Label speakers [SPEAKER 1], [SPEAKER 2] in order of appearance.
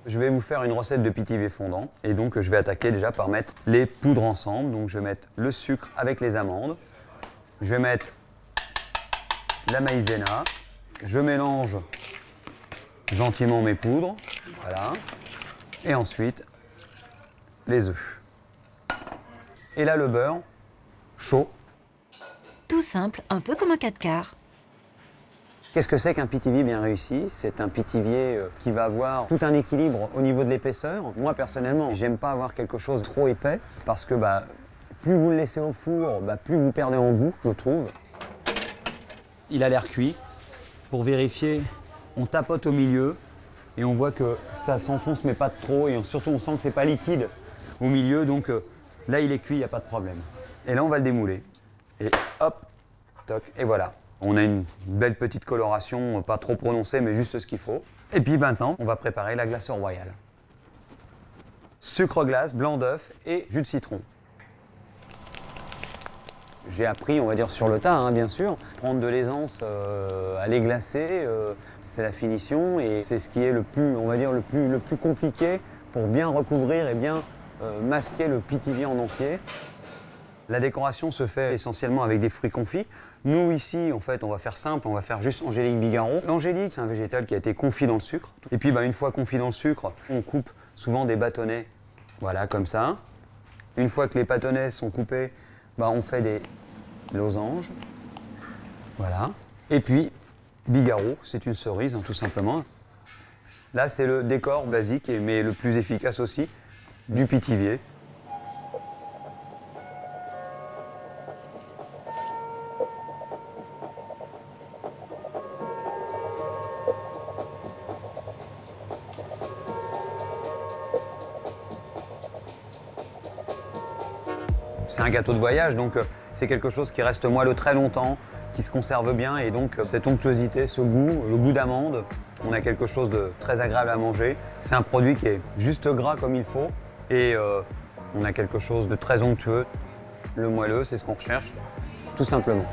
[SPEAKER 1] Je vais vous faire une recette de pithiviers fondant et donc je vais attaquer déjà par mettre les poudres ensemble. Donc je vais mettre le sucre avec les amandes, je vais mettre la maïzena, je mélange gentiment mes poudres, voilà, et ensuite les œufs. Et là le beurre chaud.
[SPEAKER 2] Tout simple, un peu comme un 4x4.
[SPEAKER 1] Qu'est-ce que c'est qu'un pithivier bien réussi? C'est un pithivier qui va avoir tout un équilibre au niveau de l'épaisseur. Moi personnellement, j'aime pas avoir quelque chose de trop épais parce que plus vous le laissez au four, plus vous perdez en goût, je trouve. Il a l'air cuit. Pour vérifier, on tapote au milieu et on voit que ça s'enfonce mais pas trop et surtout on sent que c'est pas liquide au milieu, donc là il est cuit, il n'y a pas de problème. Et là on va le démouler. Et hop, toc, et voilà. On a une belle petite coloration, pas trop prononcée, mais juste ce qu'il faut. Et puis maintenant, on va préparer la glace royale. Sucre glace, blanc d'œuf et jus de citron. J'ai appris, on va dire sur le tas, hein, bien sûr. Prendre de l'aisance, aller glacer, c'est la finition et c'est ce qui est le plus, on va dire, le plus compliqué pour bien recouvrir et bien masquer le pithivier en entier. La décoration se fait essentiellement avec des fruits confits. Nous, ici, en fait, on va faire simple, on va faire juste Angélique Bigarreau. L'angélique, c'est un végétal qui a été confit dans le sucre. Et puis, une fois confit dans le sucre, on coupe souvent des bâtonnets, voilà, comme ça. Une fois que les bâtonnets sont coupés, on fait des losanges, voilà. Et puis, Bigarreau, c'est une cerise, hein, tout simplement. Là, c'est le décor basique, mais le plus efficace aussi, du pithivier. C'est un gâteau de voyage, donc c'est quelque chose qui reste moelleux très longtemps, qui se conserve bien, et donc cette onctuosité, ce goût, le goût d'amande, on a quelque chose de très agréable à manger. C'est un produit qui est juste gras comme il faut, et on a quelque chose de très onctueux. Le moelleux, c'est ce qu'on recherche, tout simplement.